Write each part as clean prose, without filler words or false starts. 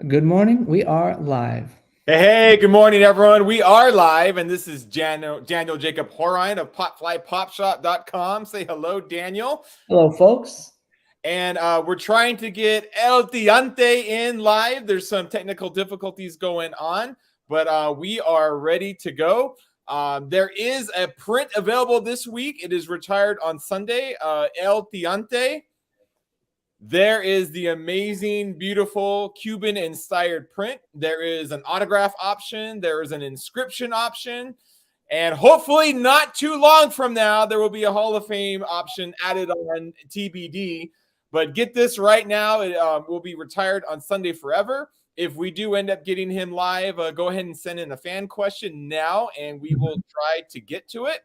Good morning. We are live. Hey, good morning, everyone. We are live, and this is Daniel Jacob Horine of PopFlyPopShop.com. Say hello, Daniel. Hello, folks. And we're trying to get El Tiante in live. There's some technical difficulties going on, but we are ready to go. There is a print available this week. It is retired on Sunday. El Tiante. There is the amazing, beautiful Cuban-inspired print. There is an autograph option. There is an inscription option. And hopefully not too long from now, there will be a Hall of Fame option added on TBD. But get this right now. It will be retired on Sunday forever. If we do end up getting him live, go ahead and send in a fan question now, and we will try to get to it.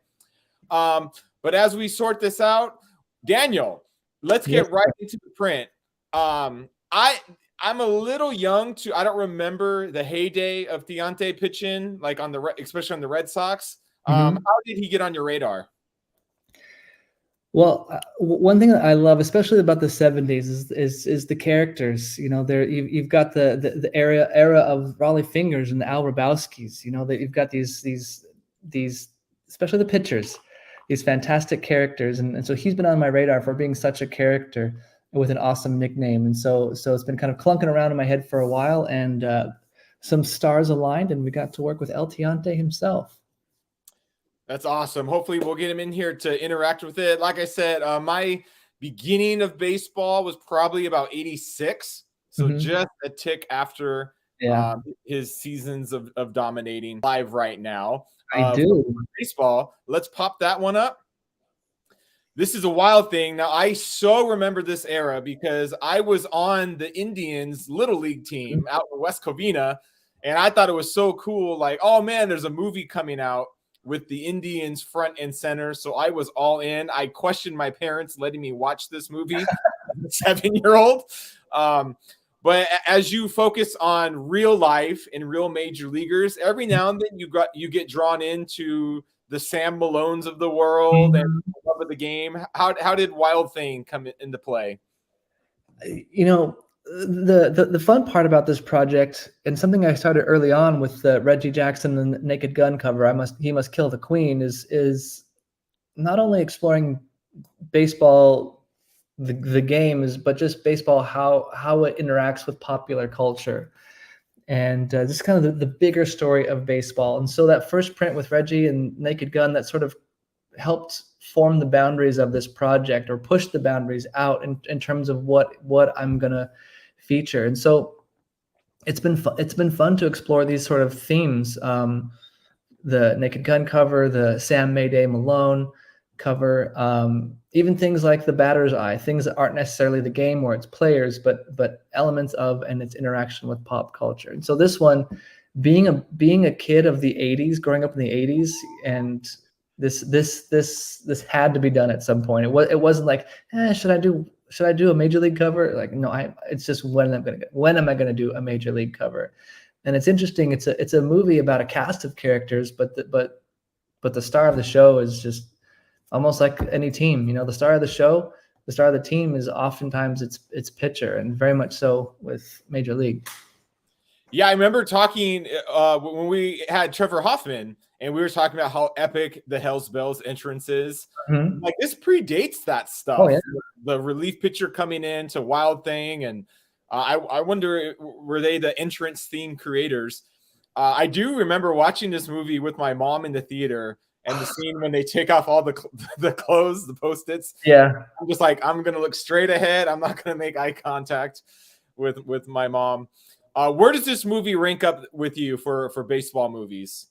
But as we sort this out, Daniel, let's get right into the print. I'm a little young I don't remember the heyday of Tiante pitching, like especially on the Red Sox. How did he get on your radar? Well, one thing that I love, especially about the '70s, is the characters. You know, you've got the era of Raleigh Fingers and the Al Rabowskis. You know, that you've got these especially the pitchers, these fantastic characters, and so he's been on my radar for being such a character with an awesome nickname, and so it's been kind of clunking around in my head for a while, and some stars aligned, and we got to work with El Tiante himself. That's awesome. Hopefully we'll get him in here to interact with it. Like I said, my beginning of baseball was probably about 86. So just a tick after his seasons of dominating live right now. I do. Baseball. Let's pop that one up. This is a wild thing. Now, I so remember this era because I was on the Indians Little League team out in West Covina, and I thought it was so cool. Like, oh, man, there's a movie coming out with the Indians front and center. So I was all in. I questioned my parents letting me watch this movie as a 7-year-old. But as you focus on real life and real major leaguers, every now and then you get drawn into the Sam Malones of the world and love of the game. How did Wild Thing come into play? You know, the fun part about this project, and something I started early on with the Reggie Jackson and the Naked Gun cover, He Must Kill the Queen, is not only exploring baseball, the game, but just baseball, how it interacts with popular culture, and this is kind of the bigger story of baseball. And so that first print with Reggie and Naked Gun, that sort of helped form the boundaries of this project, or push the boundaries out in terms of what I'm gonna feature. And so it's been fun to explore these sort of themes. The Naked Gun cover, the Sam Mayday Malone cover, even things like the batter's eye, things that aren't necessarily the game or its players, but elements of and its interaction with pop culture. And so this one, being a kid of the '80s, growing up in the '80s, and this had to be done at some point. It wasn't like, should I do a major league cover? Like, no, it's just when am I gonna do a major league cover? And it's interesting. It's a movie about a cast of characters, but the star of the show is just almost like any team. You know, the star of the team is oftentimes its pitcher, and very much so with Major League. Yeah, I remember talking when we had Trevor Hoffman, and we were talking about how epic the Hells Bells entrance is. Like, this predates that stuff. Oh, yeah. The relief pitcher coming in to Wild Thing, and I wonder, were they the entrance theme creators? I do remember watching this movie with my mom in the theater, and the scene when they take off all the clothes, the Post-its. Yeah. I'm just like, I'm gonna look straight ahead. I'm not gonna make eye contact with my mom. Where does this movie rank up with you for baseball movies?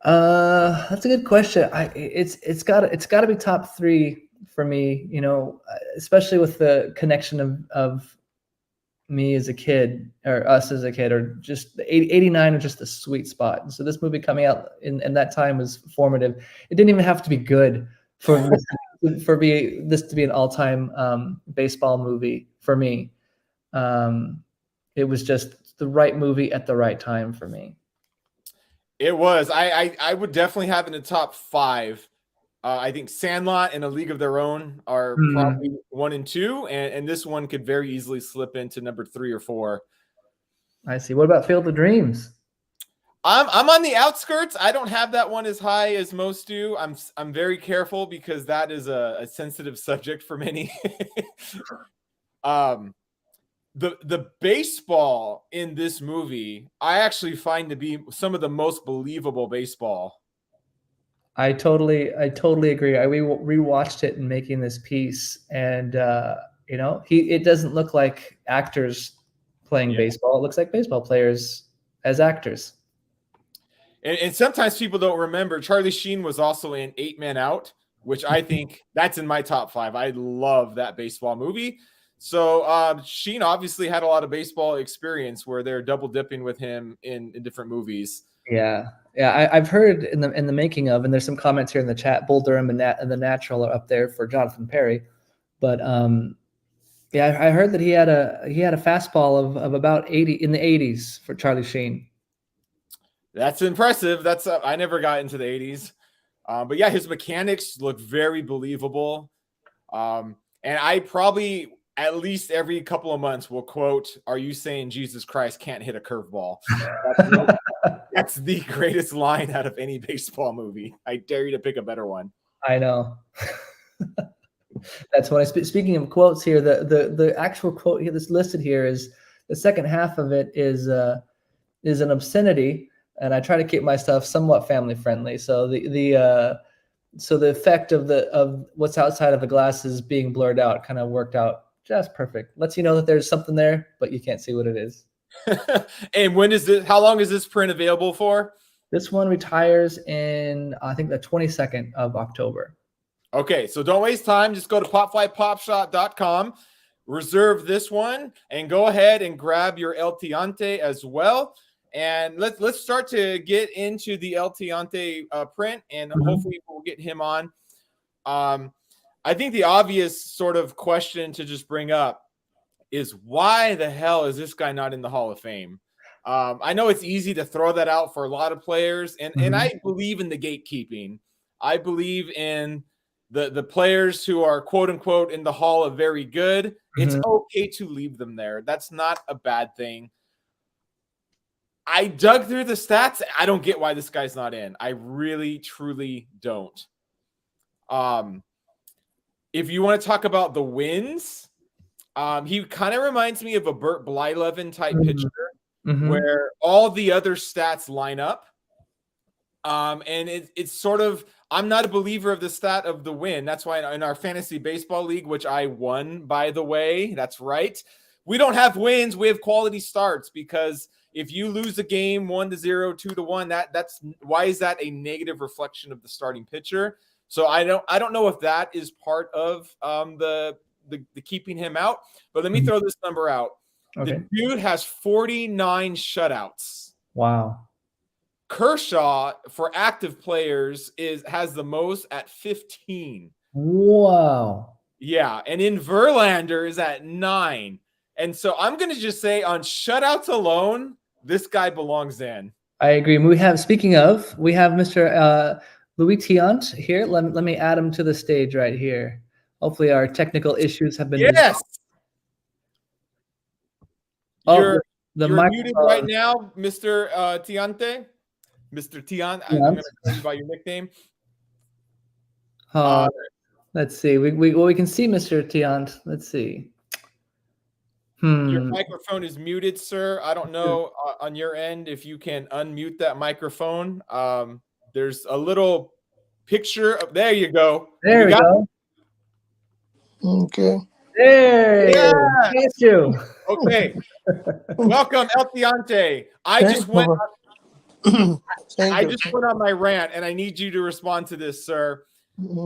That's a good question. It's got to be top 3 for me. You know, especially with the connection of me as a kid, or us as a kid, or just 89 was just the sweet spot. And so this movie coming out in that time was formative. It didn't even have to be good for this to be an all-time baseball movie for me. It was just the right movie at the right time for me. It was. I would definitely have in the top 5. I think Sandlot and A League of Their Own are probably 1 and 2, and this one could very easily slip into number 3 or 4. I see. What about Field of Dreams? I'm on the outskirts. I don't have that one as high as most do. I'm very careful because that is a sensitive subject for many. um, the baseball in this movie, I actually find to be some of the most believable baseball. I totally agree. I rewatched it in making this piece, and it doesn't look like actors playing baseball. It looks like baseball players as actors. And sometimes people don't remember Charlie Sheen was also in 8 Men Out, which I think that's in my top 5. I love that baseball movie. So Sheen obviously had a lot of baseball experience where they're double dipping with him in different movies. Yeah. I've heard in the making of, and there's some comments here in the chat. Bull Durham and The Natural are up there for Jonathan Perry, but yeah, I heard that he had a fastball of about 80 in the 80s for Charlie Sheen. That's impressive. That's I never got into the 80s, but yeah, his mechanics look very believable. And I probably at least every couple of months will quote, "Are you saying Jesus Christ can't hit a curveball?" That's the greatest line out of any baseball movie. I dare you to pick a better one. I know. That's when speaking of quotes here, the actual quote here that's listed here is the second half of it is an obscenity, and I try to keep my stuff somewhat family friendly. So the effect of what's outside of the glasses being blurred out kind of worked out just perfect. Lets you know that there's something there, but you can't see what it is. And when is this? How long is this print available for? This one retires in, I think, the 22nd of October. Okay, so don't waste time. Just go to popflypopshot.com, reserve this one, and go ahead and grab your El Tiante as well. And let's start to get into the El Tiante print, and hopefully we'll get him on. I think the obvious sort of question to just bring up is why the hell is this guy not in the Hall of Fame? I know it's easy to throw that out for a lot of players, and I believe in the gatekeeping. I believe in the players who are quote unquote in the Hall of Very Good. It's okay to leave them there. That's not a bad thing. I dug through the stats. I don't get why this guy's not in. I really, truly don't. If you want to talk about the wins, he kind of reminds me of a Bert Blyleven type pitcher where all the other stats line up. And it's sort of, I'm not a believer of the stat of the win. That's why in our fantasy baseball league, which I won, by the way, that's right. We don't have wins. We have quality starts, because if you lose a game 1-0, 2-1, that's why is that a negative reflection of the starting pitcher? So I don't know if that is part of the keeping him out. But let me throw this number out. Okay. The dude has 49 shutouts. Wow. Kershaw, for active players, has the most at 15. Wow. Yeah, and in Verlander is at 9. And so I'm going to just say on shutouts alone, this guy belongs in. I agree. We have Mr. Luis Tiant here. Let me add him to the stage right here. Hopefully our technical issues have been resolved. You're muted microphone. right now, Mr. Tiante. Mr. Tiant, I'm going to call you by your nickname. Let's see. We can see Mr. Tiant. Let's see. Your microphone is muted, sir. I don't know on your end if you can unmute that microphone. There's a little picture. There you go. There we go. Okay. There. Thank you. Okay. Welcome, El Tiante. I just went on my rant, and I need you to respond to this, sir.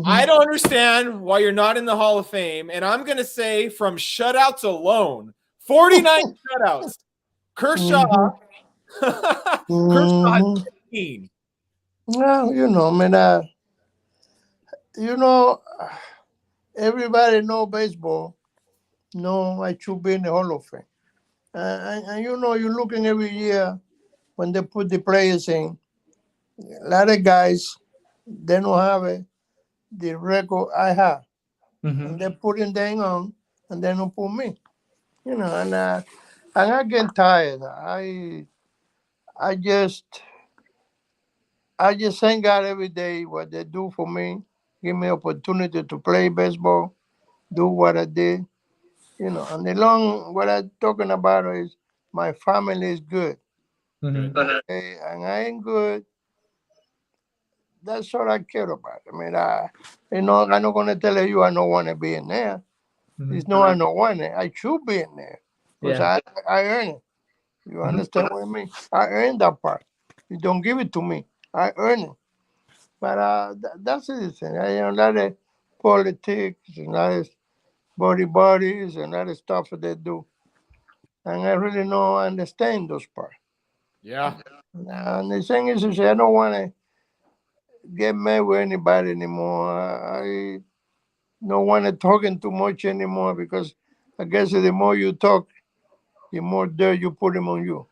I don't understand why you're not in the Hall of Fame, and I'm going to say from shutouts alone, 49 shutouts. Kershaw, Kershaw has 15. Well, everybody know baseball. No, I should be in the Hall of Fame. And you're looking every year when they put the players in. A lot of guys, they don't have the record I have. And they're putting them on, and they don't put me. And And I get tired. I just thank God every day what they do for me. Give me opportunity to play baseball, do what I did. And the long what I'm talking about is my family is good. Mhm. Okay, and I ain't good. That's all I care about. I mean, I'm not gonna tell you I don't want to be in there. Mhm. It's no, I don't want it. I should be in there because Yeah. I earn it. You Mhm. understand what I mean? I earn that part. You don't give it to me. I earn it. But that's the thing. A lot of politics and a lot of bodies and a lot of stuff that they do. And I really don't understand those parts. Yeah. And the thing is, I don't want to get mad with anybody anymore. I don't want to talking too much anymore because I guess the more you talk, the more dirt you put him on you.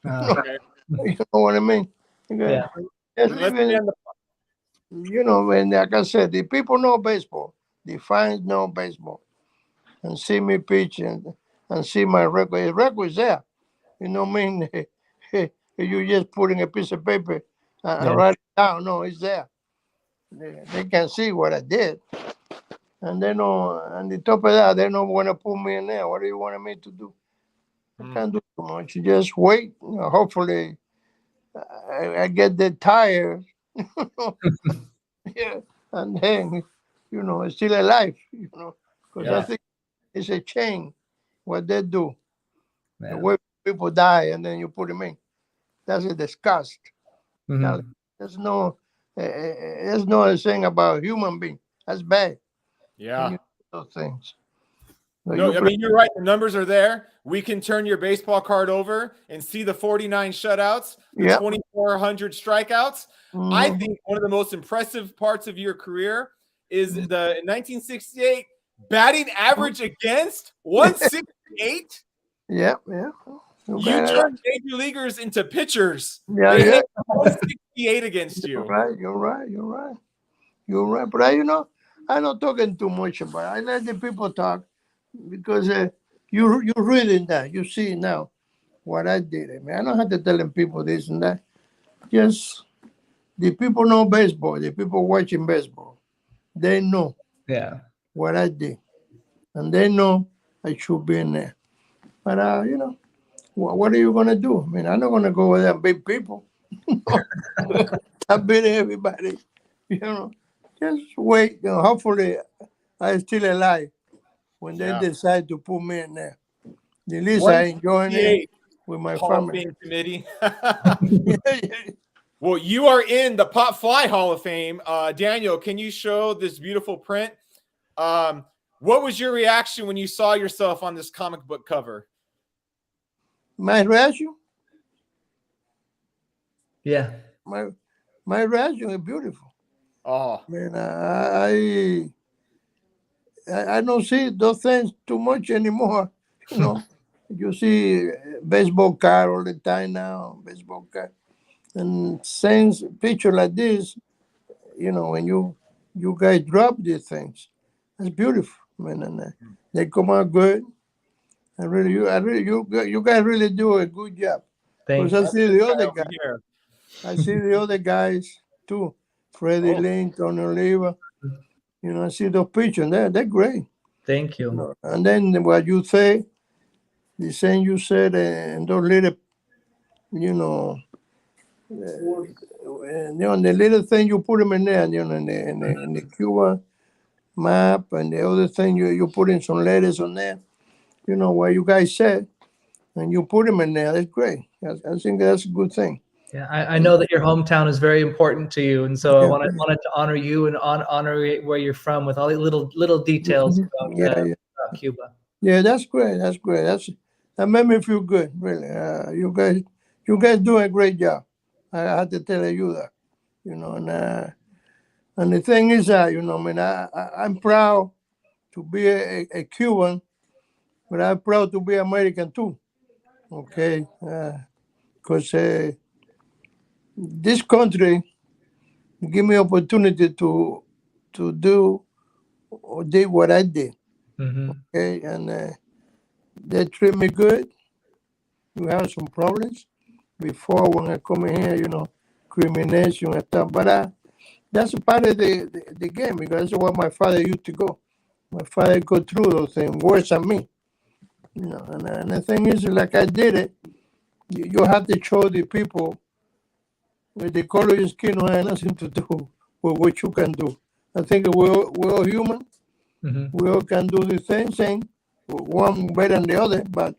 Okay. You know what I mean? Yeah. Just Let's stay even, on the. when, like I said, the people know baseball, the fans know baseball, and see me pitch and see my record. The record's there. You know what I mean? You just putting a piece of paper and Yeah. write it down. No, it's there. They can see what I did. And they know, on the top of that, they don't want to put me in there. What do you want me to do? I Hmm. can't do too much. You just wait. Hopefully, I get the tire. Yeah, and then, it's still alive. Because I Yeah. think it's a chain what they do. The Yeah. way people die, and then you put them in. That's a disgust. That, Mhm. there's no thing about human being. That's bad. When Yeah. you do those things. So No, you I play. mean, you're right. The numbers are there. We can turn your baseball card over and see the 49 shutouts, the Yep. 2,400 strikeouts. I Mhm. think one of the most impressive parts of your career is the 1968 batting average against 168. Yep. Yeah. You You got it. turned major leaguers into pitchers. Yeah. They Yeah. hit 168 against You're you. right. You're right. You're right. You're right. But I'm not talking too much about it. I let the people talk because you're reading that. You see now what I did. I mean, I don't have to tell them people this and that. Just the people know baseball. The people watching baseball. They know Yeah. what I did, and they know I should be in there. But what are you gonna do? I mean, I'm not gonna go over there and beat people. I'm beating everybody. You know, just wait. Hopefully, I'm still alive when they Yeah. decide to put me in there. At least I enjoying it 168 with my Hall of family. Fame committee. Yeah. Well, you are in the Pop Fly Hall of Fame. Daniel, can you show this beautiful print? What was your reaction when you saw yourself on this comic book cover? My reaction, Yeah. my my reaction is beautiful. Oh, Man, I don't see those things too much anymore. You know, you see baseball card all the time now, baseball card, and things picture like this. When you guys drop these things, it's beautiful, man, and they come out good. You guys really do a good job. Because Thank I you. that's see this the guy other over guy. here. I see the other guys too. Freddie Oh, Lynn, Tony Oliva. I see those pictures. They're great. Thank you. And then what you say, the same you said, and those little, you know, the little thing you put them in there, in the Cuba map, and the other thing you put in some letters on there, what you guys said, and you put them in there. That's great. I think that's a good thing. Yeah, I know that your hometown is very important to you, and so I Yeah, wanted to honor you and honor where you're from with all the little details yeah, yeah. about Cuba. Yeah, that's great. That's great. That made me feel good, really. You guys do a great job. I had to tell you that, and the thing is that I mean, I'm proud to be a Cuban, but I'm proud to be American too. Okay, because this country give me opportunity to do or did what I did. Hmm. Okay, and they treat me good. We have some problems before when I come in here, crimination and stuff. But that's a part of the game because that's where my father used to go. My father go through those things worse than me. And the thing is, like I did it, you have to show the people with the color of your skin don't have nothing to do with what you can do. I think we're all human. Mm-hmm. We all can do the same thing, one better than the other, but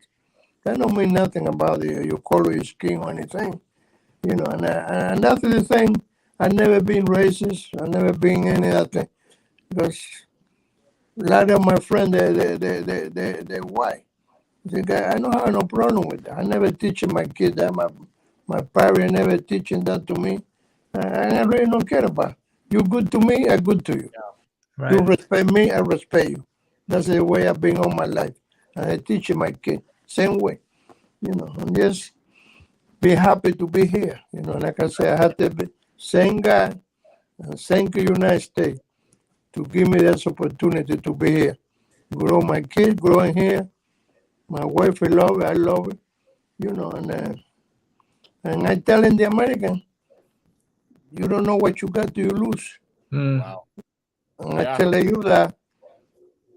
that don't mean nothing about your color of your skin or anything. And that's the thing. I've never been racist. I've never been any of that thing. Because a lot of my friends, they're white. I don't have no problem with that. I never teach my kids that. My parents never teaching that to me. And I really don't care about it. You good to me, I'm good to you. Yeah. Right. You respect me, I respect you. That's the way I've been all my life. And I teach my kids, same way. And just be happy to be here. Like I said, I have to be, thank God and thank the United States to give me this opportunity to be here. Grow my kids, growing here. My wife, I love it, and I telling the American, you don't know what you got till you lose. Wow. And I tell you that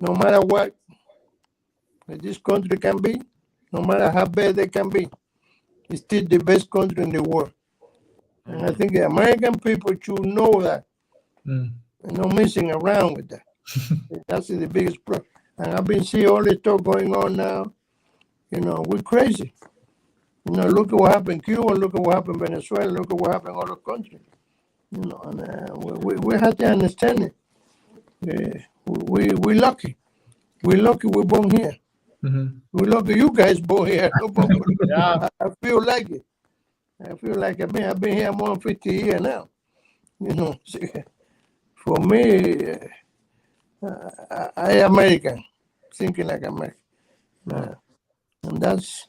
no matter what this country can be, no matter how bad they can be, it's still the best country in the world. And I think the American people should know that. And no messing around with that. That's the biggest problem. And I've been seeing all this stuff going on now. We're crazy. Look at what happened in Cuba, look at what happened in Venezuela, look at what happened in other countries. And we have to understand it. We're lucky. We're lucky we're born here. Mm-hmm. We're lucky you guys born here. Yeah. I feel like it. I've been here more than 50 years now. For me, I American, thinking like American. And that's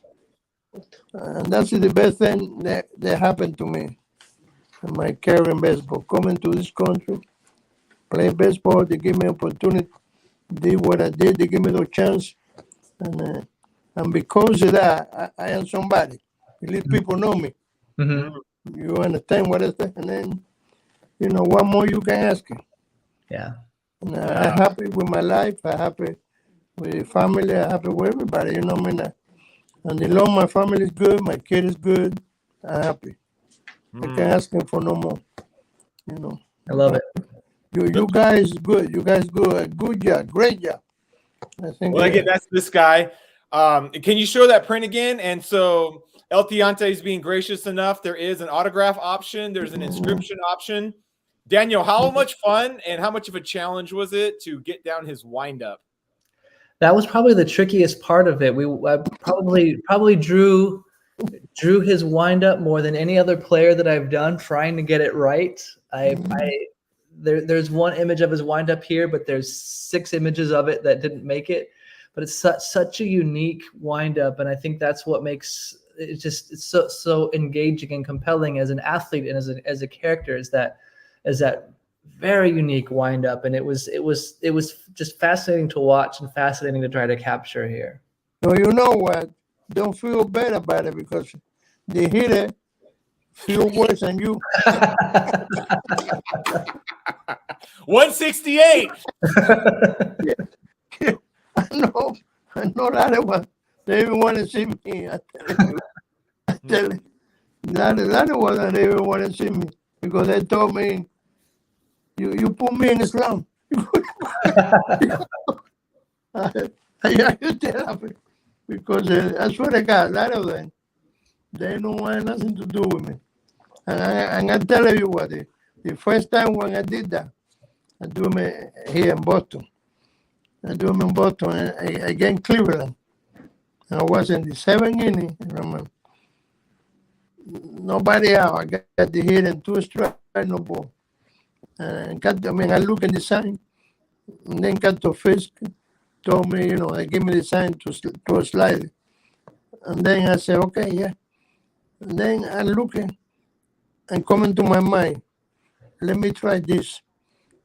the best thing that happened to me in my career in baseball. Coming to this country, play baseball, they give me opportunity, did what I did, they give me the chance. And because of that, I am somebody. At least people know me. Mm-hmm. You understand what I say? And then, what more you can ask him? Yeah. I'm happy with my life. I'm happy with the family. I'm happy with everybody. And the long my family is good. My kid is good. I'm happy. I can't ask him for no more. I love it. You guys good. You guys good. Good job. Great job. I think. Well, again, that's this guy. Can you show that print again? And so El Tiante is being gracious enough. There is an autograph option. There's an inscription option. Daniel, how much fun and how much of a challenge was it to get down his windup? That was probably the trickiest part of it. I probably drew his windup more than any other player that I've done, trying to get it right. There's one image of his windup here, but there's 6 images of it that didn't make it. But it's such a unique windup, and I think that's what makes it it's so engaging and compelling as an athlete and as a character is that very unique windup, and it was just fascinating to watch and fascinating to try to capture here. So you know what? Don't feel bad about it because the hitter feel worse than you. 168. I know that one. They even want to see me. I tell you, that one they even want to see me because they told me, you put me in Islam. I used to laugh because I swear to God, a lot of them, they don't want nothing to do with me. And I tell you what, the first time when I did that, I do them here in Boston. I do them in Boston against Cleveland. I was in the 7th inning. I remember. Nobody out. I got the hit and 2 strikes, no ball. I look at the sign, and then Cato Fisk told me, they give me the sign to a slide. And then I said, okay, yeah. And then I look and come into my mind, let me try this,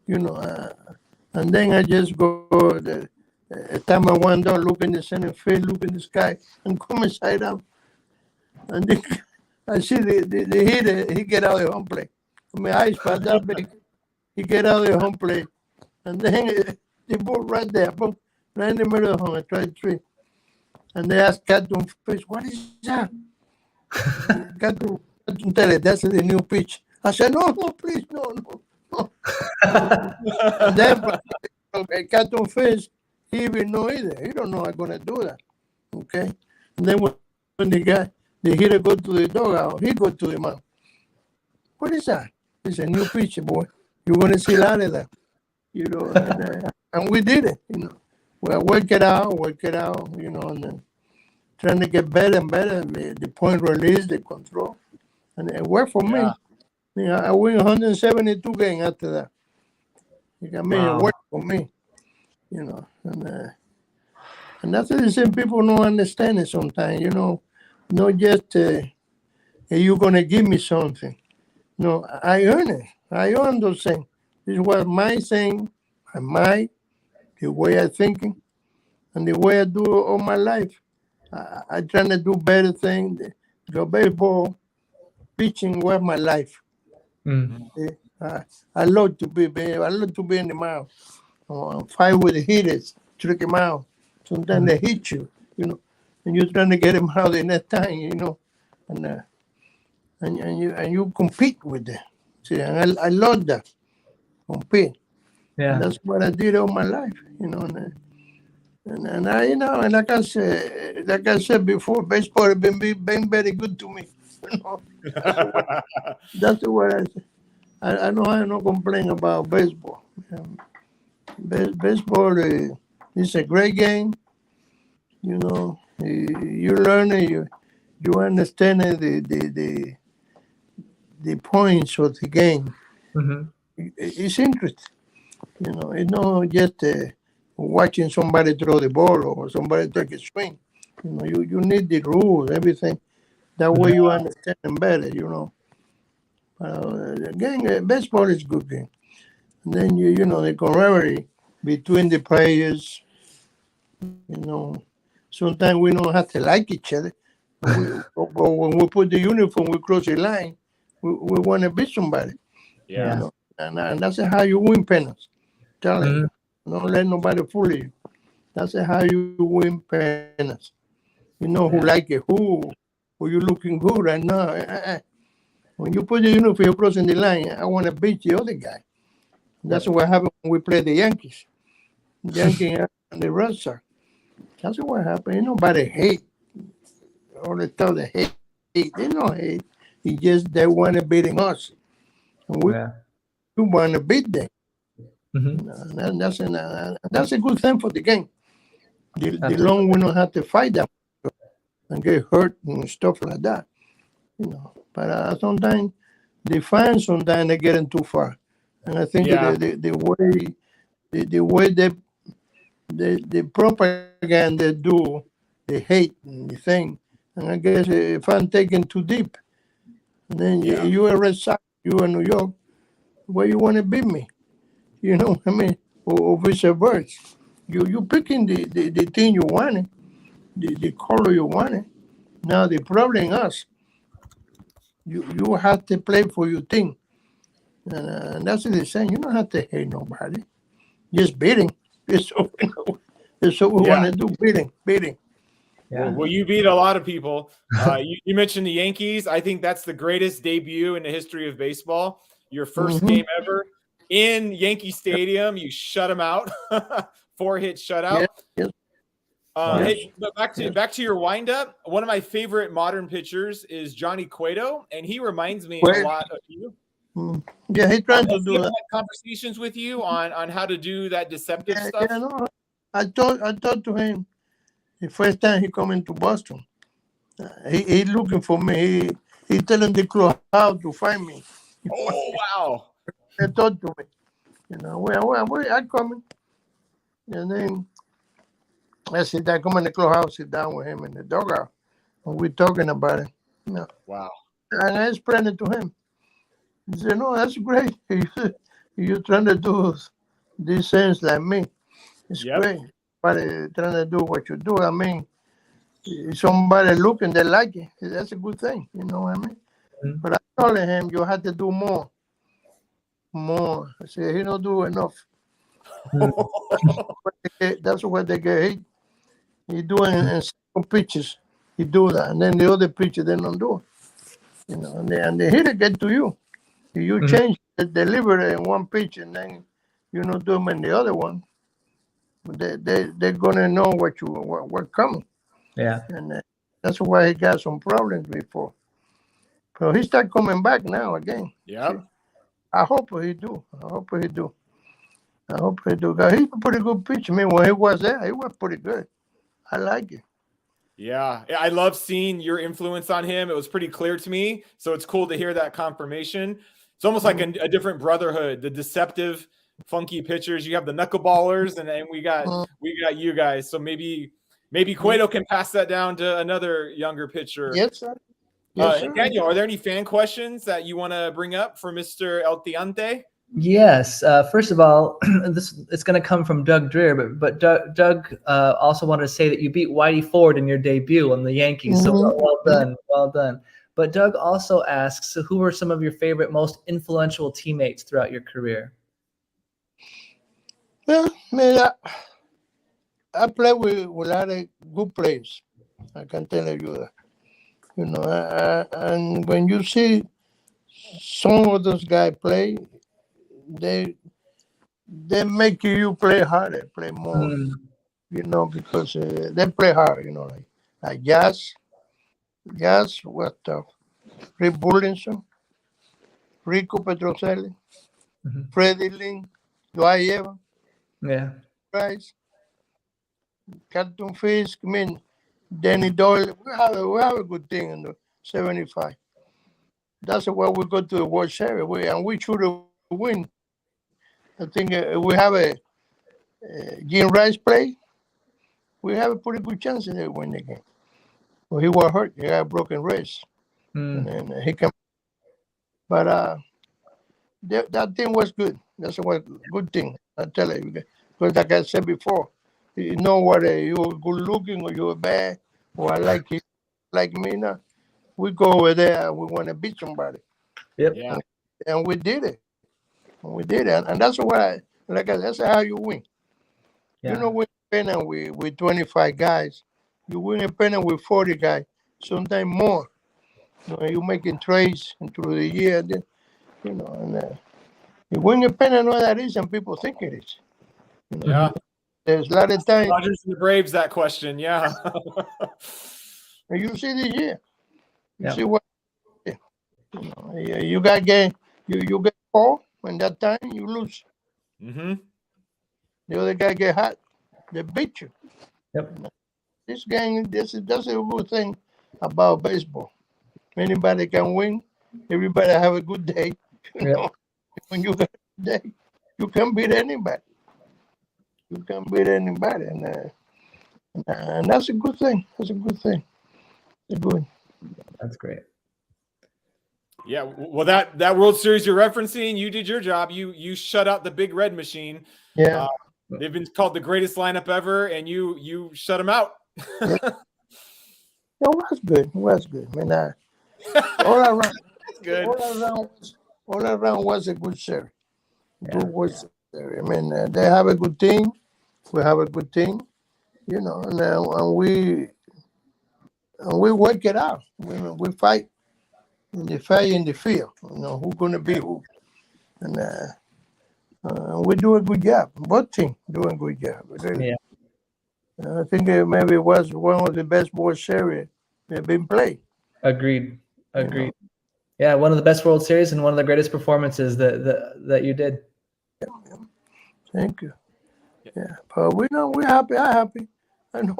and then I just go, the time I went down, look in the center field, look in the sky, and come inside out. And I see the hitter, he get out of the home plate. My eyes spot that big. He get out of the home plate. And then the ball right there, boom, right in the middle of the home, I tried three. And they asked Cartoon Fish, what is that? Cartoon tell it, that's the new pitch. I said, no, please, no. And then Cartoon Fish, he even know either. He don't know I'm going to do that. Okay? And then when the hitter go to the dugout, he go to the mound. What is that? It's a new pitch, boy. You're going to see a lot of that. And we did it, Well, work it out, and then trying to get better and better, the point release, the control. And it worked for me. I win 172 games after that. It worked for me, And that's the same people don't understand it sometimes, Not just, hey, you're going to give me something. No, I earn it. I earn those things. This was my thing, the way I thinking, and the way I do all my life. I trying to do better things. The baseball, pitching was my life. I love to be in the mound, fight with the hitters, trick them out. Sometimes they hit you, and you're trying to get them out the next time, and you compete with them. See, and I love that. Compete. Yeah. And that's what I did all my life, and I, and like I said before, baseball has been very good to me. That's what I say. I know I no complain about baseball. Baseball is a great game. You learn it, you understand the points of the game. Mm-hmm. It's interesting. It's not just watching somebody throw the ball or somebody take a swing. You need the rules, everything. That way you understand them better, Again, baseball is a good game. And then, the camaraderie between the players, sometimes we don't have to like each other. But when we put the uniform, we cross the line, we want to beat somebody. Yeah. And that's how you win pennants. Telling you. Don't let nobody fool you. That's how you win pennants. Who like it, who you looking good right now. When you put the uniform, you're crossing the line. I want to beat the other guy. That's what happened when we played the Yankees. And the Red Sox. That's what happened. Nobody hate. All the stuff they hate. They don't hate. It's just they want to beating us. And we want to beat them. Mm-hmm. And that's a good thing for the game. The long we don't have to fight them and get hurt and stuff like that. But sometimes the fans they're getting too far, and I think the way the propaganda do, the hate and the thing, and I guess if I'm taking too deep, and then you a Red Sox, you in New York, where you want to beat me, or vice versa. You picking the team you wanted, the color you wanted. Now the problem is you have to play for your team. And that's what they're saying. You don't have to hate nobody. Just beating. It's what we want to do, beating. Yeah. Well, you beat a lot of people. You mentioned the Yankees. I think that's the greatest debut in the history of baseball. Your first game ever in Yankee Stadium. You shut them out. 4-hit shutout. Yes. Hey, but back to your windup. One of my favorite modern pitchers is Johnny Cueto, and he reminds me a lot of you. Yeah, he tried to do that. Conversations with you on how to do that deceptive stuff. Yeah, no, I talked to him the first time he coming to Boston. He looking for me. He telling the clubhouse to find me. Oh wow! He talked to me. Where I coming? And then I said, I come in the clubhouse, sit down with him in the dugout, and we're talking about it. Wow! And I explained it to him. He said, no, that's great. You're trying to do these things like me. It's great. But trying to do what you do. I mean, somebody looking, they like it. That's a good thing. You know what I mean? Mhm. But I told him you have to do more. I said he don't do enough. That's what they get hit. He doing in some pitches. He do that, and then the other pitches they don't do it. You know, and the hitter get to you. You Mhm. change the delivery in one pitch, and then you don't do them in the other one. They're gonna know what coming, Yeah. and that's why he got some problems before. So he start coming back now again. Yep. I hope he do. I hope he do. I hope he do. 'Cause he's a pretty good pitcher. I mean, when he was there, he was pretty good. I like it. Yeah, I love seeing your influence on him. It was pretty clear to me, so it's cool to hear that confirmation. It's almost like a different brotherhood. The deceptive, funky pitchers. You have the knuckleballers, and then we got you guys. So maybe Cueto can pass that down to another younger pitcher. Yes, sir. Yes, sir. Daniel, are there any fan questions that you want to bring up for Mr. El Tiante? Yes. First of all, it's going to come from Doug Dreer, but Doug also wanted to say that you beat Whitey Ford in your debut on the Yankees. So well done, well done. But Doug also asks, who were some of your favorite, most influential teammates throughout your career? Well, man, I play with a lot of good players. I can tell you that. You know, and when you see some of those guys play, they make you play harder, play more. You know, because they play hard. You know, like Jazz was tough. Rick Burlinson, Rico Petrocelli, Freddie Lynn, Dwight Evans, Yeah. Price, Carlton Fisk. I mean, Danny Doyle. We have a good thing in the 75. That's why we go to the World Series. We should win. I think we have a Jim Rice play. We have a pretty good chance to win the game. Well, he was hurt. He had a broken wrist. And he can. But that thing was good. That's a good thing. I tell you. Because like I said before, you know what, you were good looking or you were bad, or I like you, like me now. We go over there and we want to beat somebody. Yep. Yeah. And we did it. And that's why, like I said, that's how you win. Yeah. You know, win a pennant with 25 guys. You win a pennant with 40 guys, sometimes more. You know, you're making trades through the year. Then, you know, and you win a pennant, all that is, and people think it is. You know, Yeah. there's a lot of times. Dodgers and the Braves, that question. Yeah. And you see this year. You Yep. see what you know, you got game. You get called, and that time you lose. Mm-hmm. The other guy get hot. They beat you. Yep. This game, that's a good thing about baseball. Anybody can win. Everybody have a good day. You Yep. know, when you got a good day, you can beat anybody. You can beat anybody, and that's a good thing. That's a good thing. It's good. That's great. Yeah, well, that World Series you're referencing, you did your job. You shut out the Big Red Machine. Yeah. They've been called the greatest lineup ever, and you shut them out. Yeah. It was good. It was good. I mean, all around, That's good. all around was a good series. Yeah. Good was. I mean, they have a good team. We have a good team. You know, and we work it out. We fight. The fight in the field, you know, who's going to be who. And we do a good job. Both teams do a good job. Really. Yeah. I think maybe it was one of the best World Series that been played. Agreed. You know? Yeah, one of the best World Series and one of the greatest performances that you did. Thank you. Yeah, but we're happy. I'm happy. I know.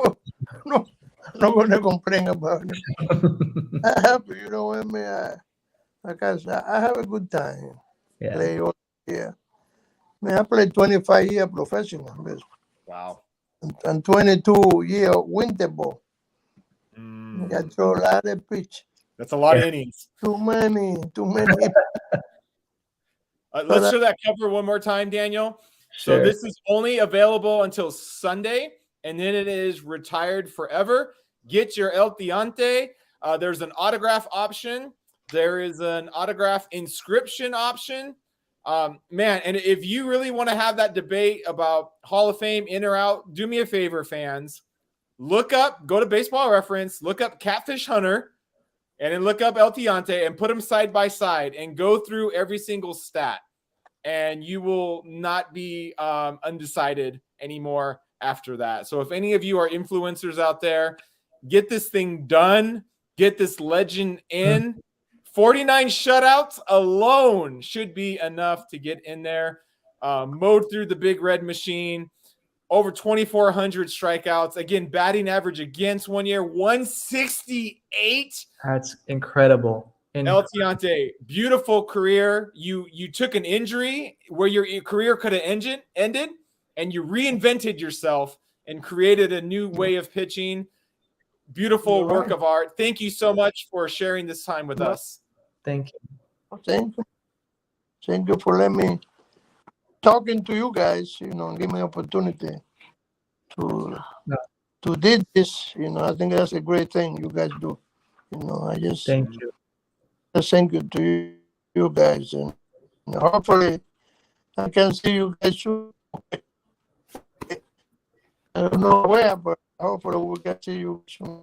I'm not going to complain about it. I'm happy. You know what I mean? Like I said, I have a good time. Yeah. Play all year. I mean, I played 25 years professional baseball. Wow. And 22 years winter ball. I throw a lot of pitch. That's a lot of innings. Too many. Let's show that cover one more time, Daniel. Sure. So this is only available until Sunday, and then it is retired forever. get your El Tiante. There's an autograph option. There is an autograph inscription option. Man, and if you really want to have that debate about Hall of Fame in or out, do me a favor, fans. Go to Baseball Reference, look up Catfish Hunter, and then look up El Tiante and put them side by side and go through every single stat. And you will not be undecided anymore after that. So if any of you are influencers out there, get this thing done, get this legend in. 49 shutouts alone should be enough to get in there. Mowed through the big red machine, over 2,400 strikeouts. Again, batting average against 1 year, 168. That's incredible. El Tiante, beautiful career. You took an injury where your career could have ended, and you reinvented yourself and created a new way of pitching. Beautiful work of art. Thank you so much for sharing this time with us. Thank you. Thank you. Thank you for letting me talking to you guys, give me opportunity to do this. I think that's a great thing you guys do. I just thank you. Just thank you to you guys, and hopefully I can see you guys soon. I don't know where, but hopefully we can see you soon.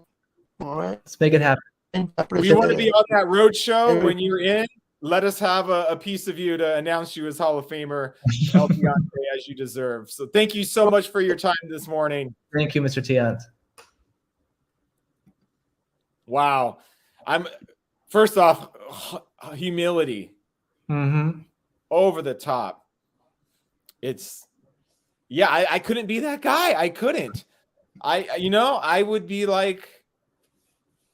All right. Let's make it happen. We want to be on that road show when you're in. Let us have a piece of you to announce you as Hall of Famer, El Tiante, as you deserve. So thank you so much for your time this morning. Thank you, Mr. Tiant. Wow. First off, humility. Over the top. I couldn't be that guy. I couldn't. I would be like,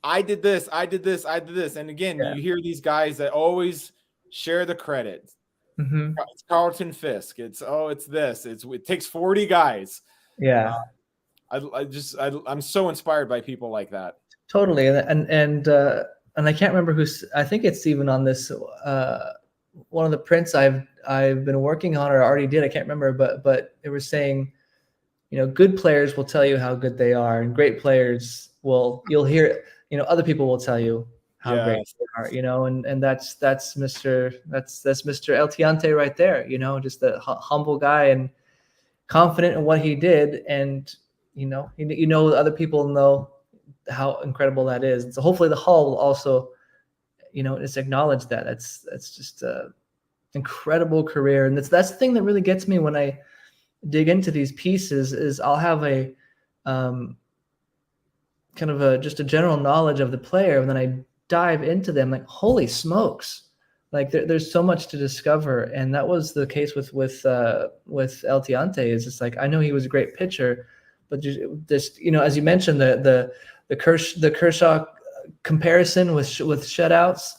I did this. And again, you hear these guys that always share the credit. It's Carlton Fisk. It's this. It takes 40 guys. Yeah. I'm so inspired by people like that. Totally. And I can't remember I think it's even on this, one of the prints I've been working on or already did. I can't remember, but it was saying, good players will tell you how good they are, and great players you'll hear it. Other people will tell you how great they are, and that's Mr. El Tiante right there, just a humble guy and confident in what he did. And, other people know how incredible that is. And so hopefully the Hall will also, just acknowledge that. That's just a incredible career. And that's the thing that really gets me when I dig into these pieces is I'll have a, kind of just a general knowledge of the player, and then I dive into them like, holy smokes, like there's so much to discover. And that was the case with El Tiante. Is just like, I know he was a great pitcher, but just as you mentioned, the Kershaw comparison with shutouts,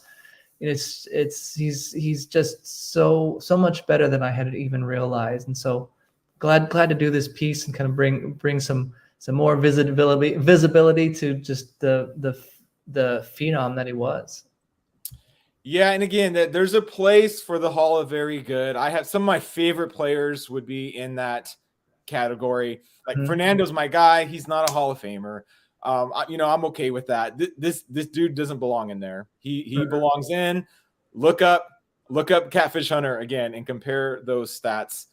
he's just so much better than I had even realized. And so glad to do this piece and kind of bring some more visibility to just the phenom that he was. Yeah, and again, there's a place for the Hall of Very Good. I have some of my favorite players would be in that category. Like Fernando's my guy. He's not a Hall of Famer. I'm okay with that. This dude doesn't belong in there. He belongs in. Look up Catfish Hunter again and compare those stats.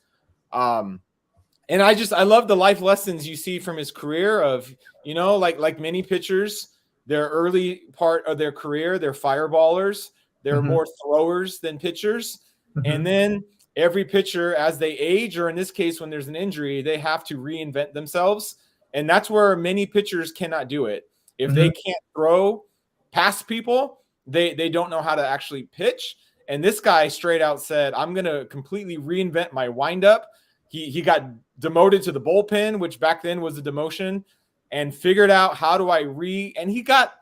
And I love the life lessons you see from his career of, like many pitchers, their early part of their career, they're fireballers. They're more throwers than pitchers. And then every pitcher, as they age, or in this case, when there's an injury, they have to reinvent themselves. And that's where many pitchers cannot do it. If they can't throw past people, they don't know how to actually pitch. And this guy straight out said, I'm going to completely reinvent my windup. He got demoted to the bullpen, which back then was a demotion, and figured out how do and he got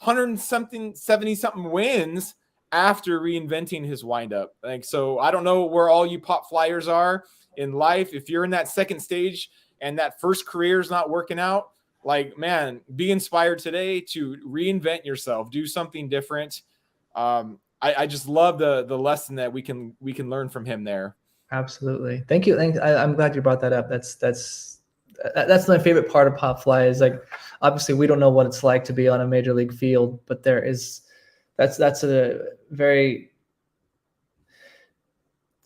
70-something wins after reinventing his windup. So I don't know where all you pop flyers are in life. If you're in that second stage and that first career is not working out, man, be inspired today to reinvent yourself, do something different. I just love the lesson that we can learn from him there. Absolutely. Thank you. I'm glad you brought that up. That's that's my favorite part of pop fly is like, obviously we don't know what it's like to be on a major league field, but that's a very,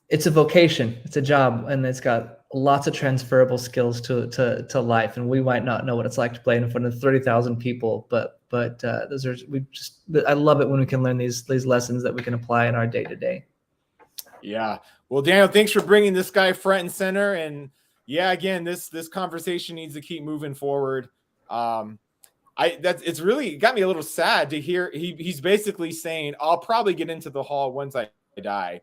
it's a vocation, it's a job, and it's got lots of transferable skills to life. And we might not know what it's like to play in front of 30,000 people, but I love it when we can learn these lessons that we can apply in our day to day. Yeah. Well, Daniel, thanks for bringing this guy front and center. And yeah, again, this conversation needs to keep moving forward. It's really got me a little sad to hear he's basically saying I'll probably get into the Hall once I die.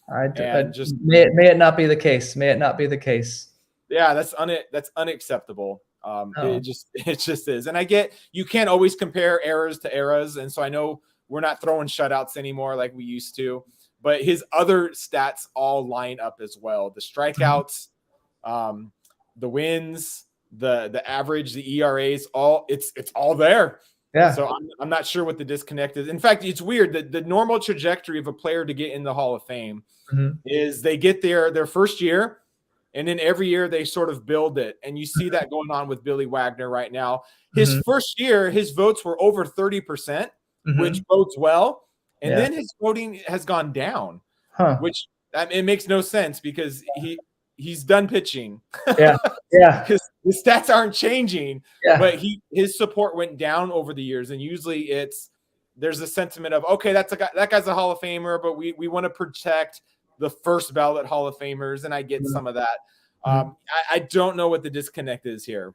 May it not be the case. May it not be the case. Yeah, that's unacceptable. It just is. And I get you can't always compare eras to eras, and so I know we're not throwing shutouts anymore like we used to, but his other stats all line up as well. The strikeouts, the wins, the average, the ERAs, it's all there. Yeah. So I'm not sure what the disconnect is. In fact, it's weird that the normal trajectory of a player to get in the Hall of Fame is they get their first year, and then every year they sort of build it. And you see that going on with Billy Wagner right now. His first year, his votes were over 30%, which bodes well. And then his voting has gone down, which it makes no sense because he's done pitching. Yeah. Because his stats aren't changing, but his support went down over the years. And usually there's a sentiment of, okay, that guy's a Hall of Famer, but we want to protect the first ballot Hall of Famers. And I get some of that. I don't know what the disconnect is here.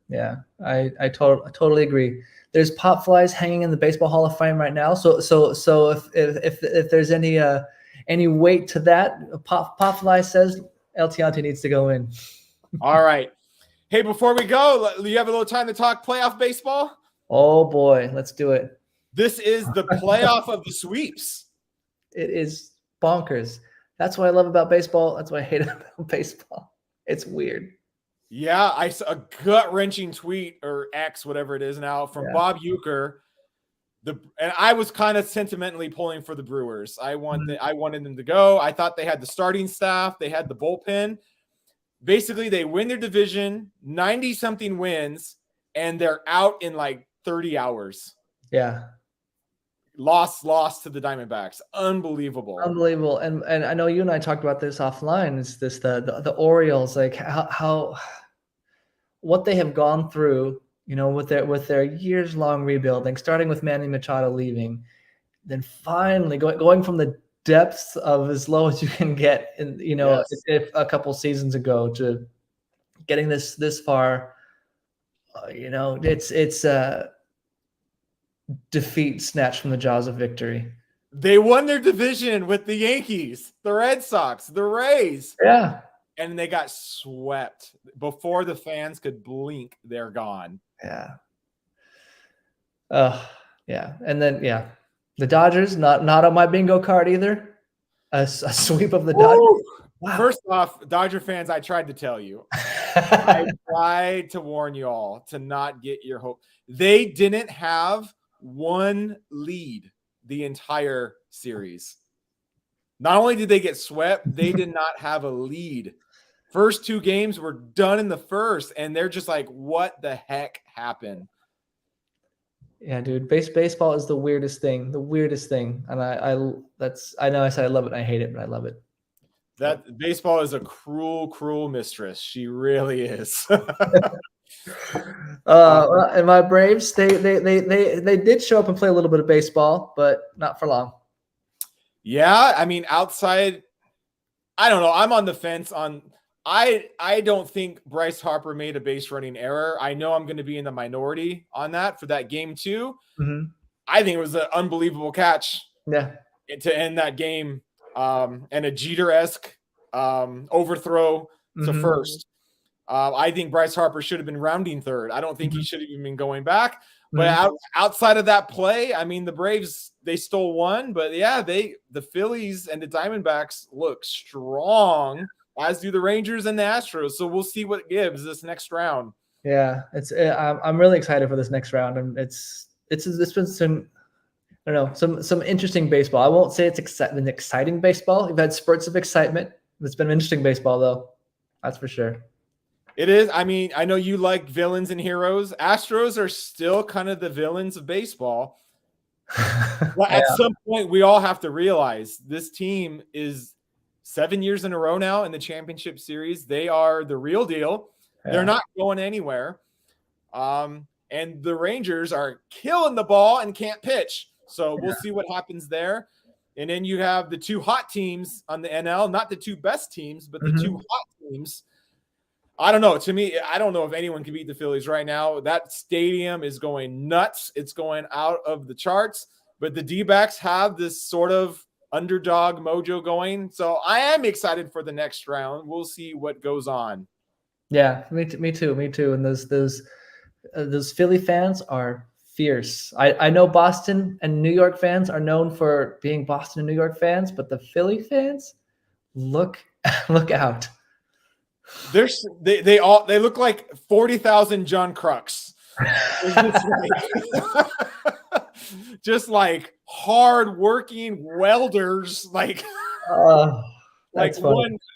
Yeah, I totally agree. There's pop flies hanging in the Baseball Hall of Fame right now. So if there's any weight to that, pop fly says El Tiante needs to go in. All right. Hey, before we go, you have a little time to talk playoff baseball? Oh boy, let's do it. This is the playoff of the sweeps. It is bonkers. That's what I love about baseball. That's what I hate about baseball. It's weird. Yeah, I saw a gut-wrenching tweet or X, whatever it is now, from Bob Uecker. And I was kind of sentimentally pulling for the Brewers. I wanted them to go. I thought they had the starting staff. They had the bullpen. Basically, they win their division, 90-something wins, and they're out in like 30 hours. Yeah. Lost to the Diamondbacks. Unbelievable. And I know you and I talked about this offline. It's this the Orioles, like how what they have gone through, with their years-long rebuilding, starting with Manny Machado leaving, then finally going from the depths of as low as you can get in, if a couple seasons ago to getting this far. It's defeat snatched from the jaws of victory. They won their division with the Yankees, the Red Sox, the Rays. Yeah. And they got swept before the fans could blink. They're gone. Yeah. Yeah. And then, the Dodgers, not on my bingo card either. A sweep of the Dodgers. Wow. First off, Dodger fans, I tried to tell you. I tried to warn you all to not get your hope. They didn't have one lead the entire series. Not only did they get swept, they did not have a lead. First two games were done in the first, and they're just like, what the heck happened? Yeah, dude, baseball is the weirdest thing. And I know I said I love it and I hate it, but I love it. That baseball is a cruel, cruel mistress. She really is. And my Braves, they did show up and play a little bit of baseball, but not for long. Yeah, I mean, outside, I don't know. I'm on the fence on. I don't think Bryce Harper made a base running error. I know I'm going to be in the minority on that for that game too. Mm-hmm. I think it was an unbelievable catch. Yeah, to end that game, and a Jeter-esque overthrow to first. I think Bryce Harper should have been rounding third. I don't think he should have even been going back. But outside of that play, I mean, the Braves, they stole one. But yeah, the Phillies and the Diamondbacks look strong, as do the Rangers and the Astros. So we'll see what gives this next round. Yeah, I'm really excited for this next round, and it's been some, I don't know, some interesting baseball. I won't say it's been exciting baseball. We've had spurts of excitement. It's been interesting baseball, though. That's for sure. It is. I mean, I know you like villains and heroes. Astros are still kind of the villains of baseball. Well, at some point, we all have to realize this team is 7 years in a row now in the championship series. They are the real deal. Yeah. They're not going anywhere. And the Rangers are killing the ball and can't pitch. So we'll see what happens there. And then you have the two hot teams on the NL, not the two best teams, but the two hot teams. I don't know. To me, I don't know if anyone can beat the Phillies right now. That stadium is going nuts. It's going out of the charts. But the D-backs have this sort of underdog mojo going. So I am excited for the next round. We'll see what goes on. Yeah, me too. And those Philly fans are fierce. I know Boston and New York fans are known for being Boston and New York fans, but the Philly fans, look out. They look like 40,000 John Crux. Just like hard-working welders, like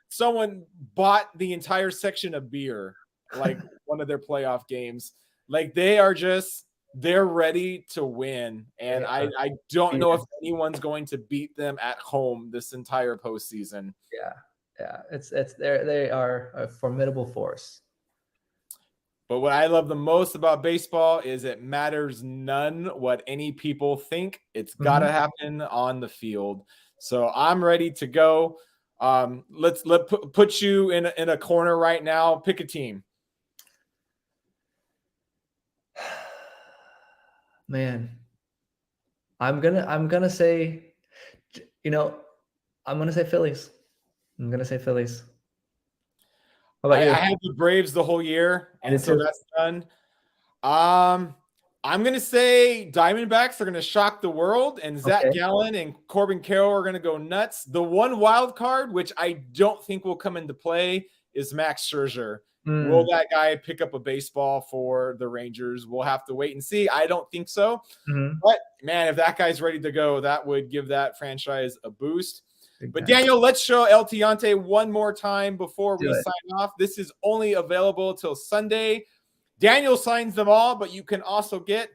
someone bought the entire section of beer, like one of their playoff games. Like they're ready to win, and I don't know if anyone's going to beat them at home this entire postseason. Yeah, they are a formidable force. But what I love the most about baseball is it matters none what any people think. It's got to happen on the field. So I'm ready to go. Let's put you in a corner right now. Pick a team. Man, I'm gonna say, I'm gonna say Phillies. How about you? I had the Braves the whole year, and so that's done. I'm going to say Diamondbacks are going to shock the world, and Zach Gallen and Corbin Carroll are going to go nuts. The one wild card, which I don't think will come into play, is Max Scherzer. Will that guy pick up a baseball for the Rangers? We'll have to wait and see. I don't think so. But, man, if that guy's ready to go, that would give that franchise a boost. But, Daniel, let's show El Tiante one more time before we sign off. This is only available till Sunday. Daniel signs them all, but you can also get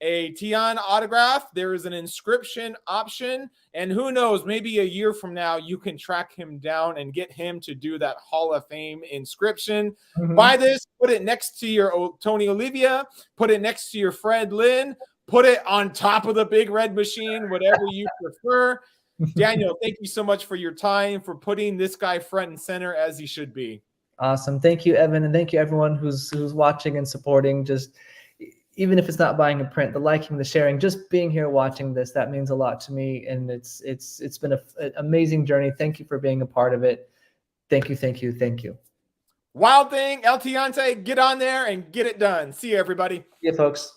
a Tian autograph. There is an inscription option. And who knows, maybe a year from now, you can track him down and get him to do that Hall of Fame inscription. Buy this, put it next to your Tony Olivia, put it next to your Fred Lynn, put it on top of the big red machine, whatever you prefer. Daniel, thank you so much for your time, for putting this guy front and center as he should be. Awesome. Thank you, Evan. And thank you everyone who's watching and supporting. Just even if it's not buying a print, the liking, the sharing, just being here watching this, that means a lot to me. And it's been an amazing journey. Thank you for being a part of it. Thank you. Wild thing, El Tiante, get on there and get it done. See you, everybody. See you, folks.